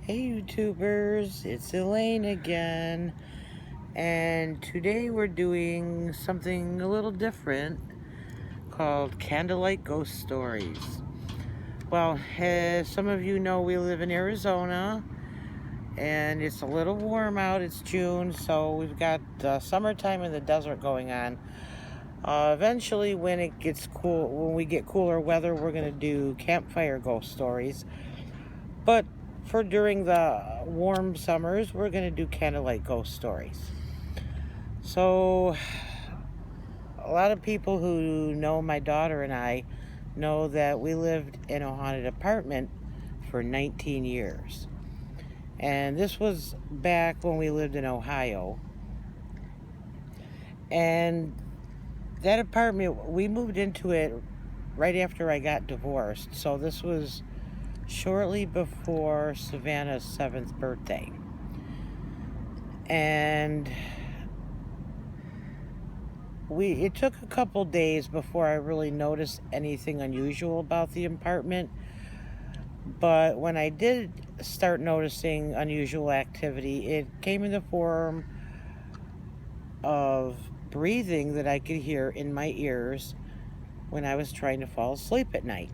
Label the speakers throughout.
Speaker 1: Hey YouTubers, it's Elaine again, and today we're doing something a little different called Candlelight Ghost Stories. Well, as some of you know, we live in Arizona, and it's a little warm out. It's June, so we've got summertime in the desert going on. Eventually, when it gets cool, when we get cooler weather, we're going to do campfire ghost stories. But for during the warm summers, we're going to do candlelight ghost stories. So, a lot of people who know my daughter and I know that we lived in a haunted apartment for 19 years. And this was back when we lived in Ohio. And that apartment, we moved into it right after I got divorced. So this was shortly before Savannah's 7th birthday. And it took a couple days before I really noticed anything unusual about the apartment. But when I did start noticing unusual activity, it came in the form of breathing that I could hear in my ears when I was trying to fall asleep at night.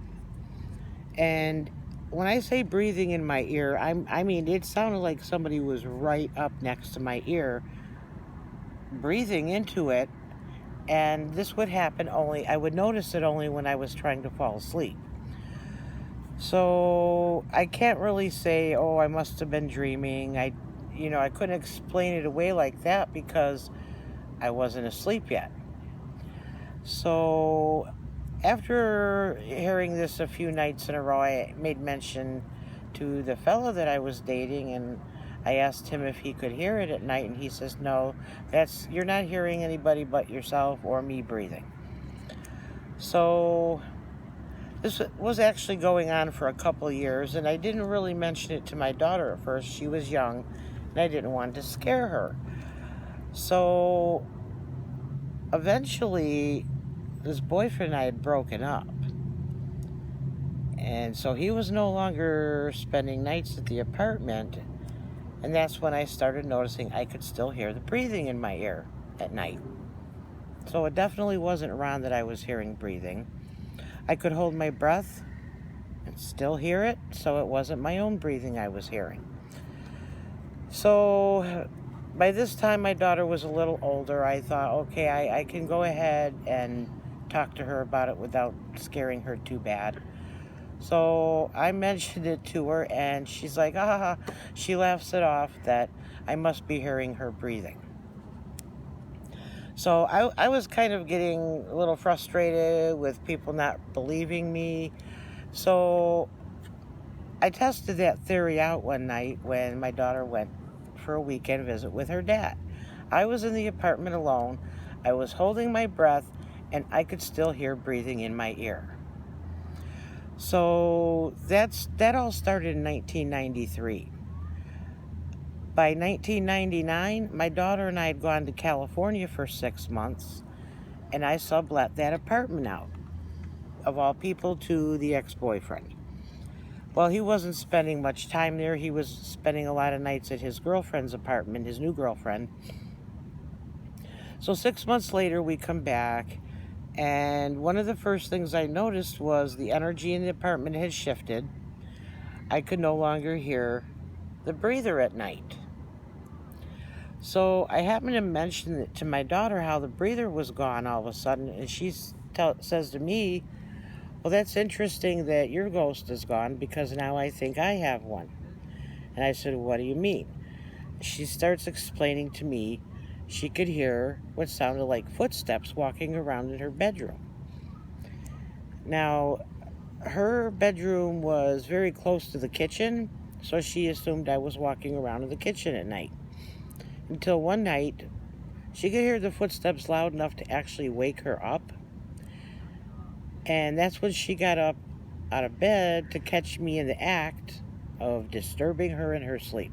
Speaker 1: And when I say breathing in my ear, I mean it sounded like somebody was right up next to my ear, breathing into it. And this would happen I would notice it only when I was trying to fall asleep. So I can't really say, oh, I must have been dreaming. I couldn't explain it away like that because I wasn't asleep yet. So after hearing this a few nights in a row, I made mention to the fellow that I was dating, and I asked him if he could hear it at night, and he says, no, you're not hearing anybody but yourself or me breathing. So this was actually going on for a couple of years, and I didn't really mention it to my daughter at first. She was young, and I didn't want to scare her. So eventually, this boyfriend and I had broken up. And so he was no longer spending nights at the apartment. And that's when I started noticing I could still hear the breathing in my ear at night. So it definitely wasn't Ron that I was hearing breathing. I could hold my breath and still hear it, so it wasn't my own breathing I was hearing. So by this time my daughter was a little older. I thought, okay, I can go ahead and talk to her about it without scaring her too bad. So I mentioned it to her, and she's like, she laughs it off that I must be hearing her breathing. So I was kind of getting a little frustrated with people not believing me. So I tested that theory out one night when my daughter went for a weekend visit with her dad. I was in the apartment alone. I was holding my breath, and I could still hear breathing in my ear. So that all started in 1993. By 1999, my daughter and I had gone to California for 6 months, and I sublet that apartment out, of all people, to the ex-boyfriend. Well, he wasn't spending much time there. He was spending a lot of nights at his girlfriend's apartment, his new girlfriend. So 6 months later, we come back, and one of the first things I noticed was the energy in the apartment had shifted. I could no longer hear the breather at night. So I happened to mention it to my daughter how the breather was gone all of a sudden, and she says to me, well, that's interesting that your ghost is gone because now I think I have one. And I said, what do you mean? She starts explaining to me she could hear what sounded like footsteps walking around in her bedroom. Now, her bedroom was very close to the kitchen, so she assumed I was walking around in the kitchen at night. Until one night, she could hear the footsteps loud enough to actually wake her up. And that's when she got up out of bed to catch me in the act of disturbing her in her sleep.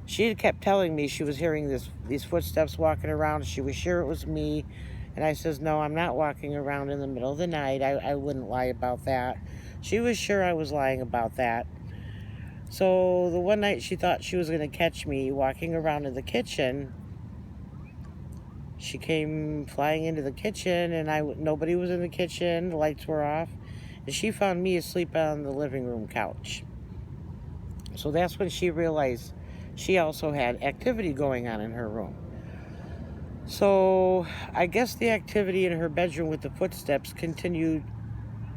Speaker 1: She had kept telling me she was hearing these footsteps walking around. She was sure it was me. And I says, no, I'm not walking around in the middle of the night. I wouldn't lie about that. She was sure I was lying about that. So the one night she thought she was going to catch me walking around in the kitchen, she came flying into the kitchen, and nobody was in the kitchen. The lights were off, and she found me asleep on the living room couch. So that's when she realized she also had activity going on in her room. So I guess the activity in her bedroom with the footsteps continued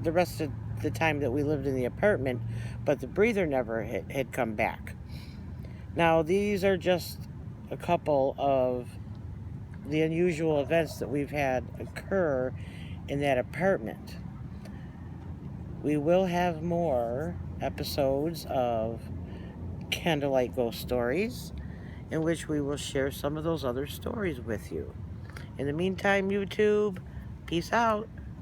Speaker 1: the rest of the time that we lived in the apartment, but the breather never had come back. Now, these are just a couple of the unusual events that we've had occur in that apartment. We will have more episodes of Candlelight Ghost Stories, in which we will share some of those other stories with you. In the meantime, YouTube, peace out.